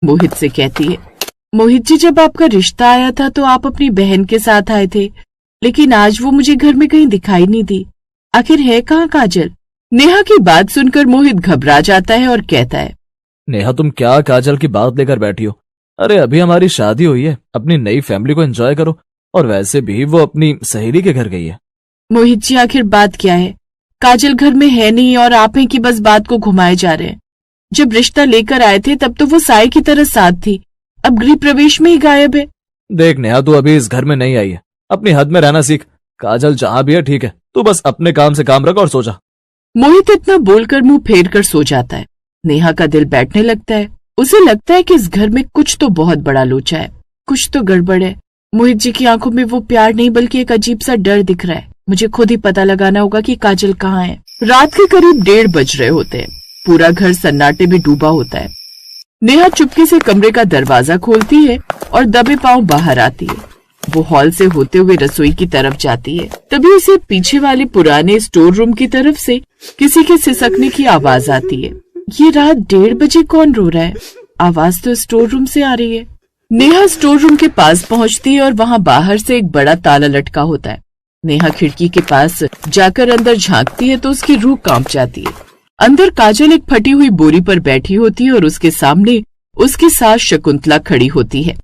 मोहित से कहती है। मोहित जी, जब आपका रिश्ता आया था तो आप अपनी बहन के साथ आए थे, लेकिन आज वो मुझे घर में कहीं दिखाई नहीं दी। आखिर है कहाँ काजल? नेहा की बात सुनकर मोहित घबरा जाता है और कहता है, नेहा तुम क्या काजल की बात लेकर बैठी हो? अरे अभी हमारी शादी हुई है, अपनी नई फैमिली को एंजॉय करो। और वैसे भी वो अपनी सहेली के घर गई है। मोहित जी, आखिर बात क्या है? काजल घर में है नहीं और आप हैं कि बस बात को घुमाए जा रहे हैं। जब रिश्ता लेकर आए थे तब तो वो साय की तरह साथ थी, अब गृह प्रवेश में ही गायब है। देख नेहा, तू अभी इस घर में नहीं आई है, अपनी हद में रहना सीख। काजल जहां भी है ठीक है, तू बस अपने काम से काम रख और सो जा। मोहित इतना बोलकर मुंह फेर कर सो जाता है। नेहा का दिल बैठने लगता है। उसे लगता है कि इस घर में कुछ तो बहुत बड़ा लोचा है, कुछ तो गड़बड़ है। मोहित जी की आंखों में वो प्यार नहीं बल्कि एक अजीब सा डर दिख रहा है। मुझे खुद ही पता लगाना होगा कि काजल कहाँ है। रात के करीब 1:30 बज रहे होते हैं। पूरा घर सन्नाटे में डूबा होता है। नेहा चुपके से कमरे का दरवाजा खोलती है और दबे पांव बाहर आती है। वो हॉल से होते हुए रसोई की तरफ जाती है। तभी उसे पीछे वाले पुराने स्टोर रूम की तरफ से किसी के सिसकने की आवाज आती है। ये रात 1:30 बजे कौन रो रहा है? आवाज तो स्टोर रूम से आ रही है। नेहा स्टोर रूम के पास पहुंचती है और वहां बाहर से एक बड़ा ताला लटका होता है। नेहा खिड़की के पास जाकर अंदर झांकती है तो उसकी रूह कांप जाती है। अंदर काजल एक फटी हुई बोरी पर बैठी होती है और उसके सामने उसकी सास शकुंतला खड़ी होती है।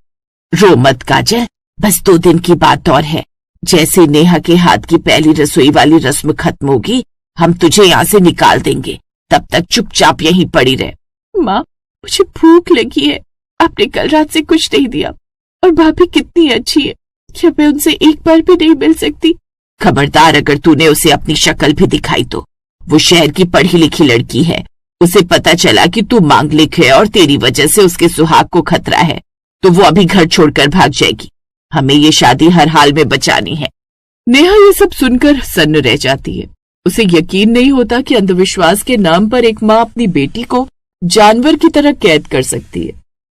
रो मत काजल, बस 2 दिन की बात और है। जैसे नेहा के हाथ की पहली रसोई वाली रस्म खत्म होगी, हम तुझे यहाँ से निकाल देंगे। तब तक चुपचाप यहीं पड़ी रहे। माँ, मुझे भूख लगी है। आपने कल रात से कुछ नहीं दिया। और भाभी कितनी अच्छी है, क्या मैं उनसे एक बार भी नहीं मिल सकती? खबरदार, अगर तूने उसे अपनी शक्ल भी दिखाई तो। वो शहर की पढ़ी लिखी लड़की है। उसे पता चला कि तू मांगलिक है और तेरी वजह से उसके सुहाग को खतरा है, तो वो अभी घर छोड़कर भाग जाएगी। हमें ये शादी हर हाल में बचानी है। नेहा ये सब सुनकर सन्न रह जाती है। उसे यकीन नहीं होता कि अंधविश्वास के नाम पर एक माँ अपनी बेटी को जानवर की तरह कैद कर सकती है।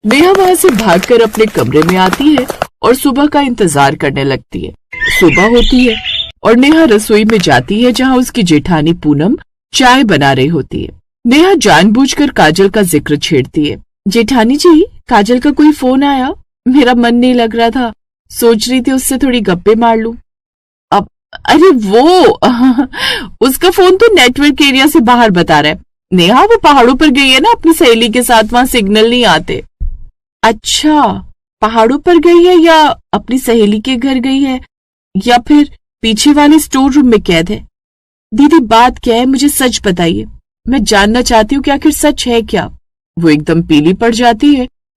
नेहा वहां से भागकर अपने कमरे में आती है और सुबह का इंतजार करने लगती है। सुबह होती है और नेहा रसोई में जाती है जहां उसकी जेठानी पूनम चाय बना रही होती है। नेहा जानबूझकर काजल का जिक्र छेड़ती है। जेठानी जी, काजल का कोई फोन आया? मेरा मन नहीं लग रहा था, सोच रही थी उससे थोड़ी गप्पे मार लूं। अब अरे वो उसका फोन तो नेटवर्क एरिया से बाहर बता रहा है। नेहा, वो पहाड़ों पर गई है ना अपनी सहेली के साथ, वहां सिग्नल नहीं आते। अच्छा, पहाड़ों पर गई है या अपनी सहेली के घर गई है या फिर पीछे वाले स्टोर रूम में कैद है? दीदी, बात क्या है, मुझे सच बताइए। मैं जानना चाहती हूँ कि आखिर सच है क्या। वो एकदम पीली पड़ जाती है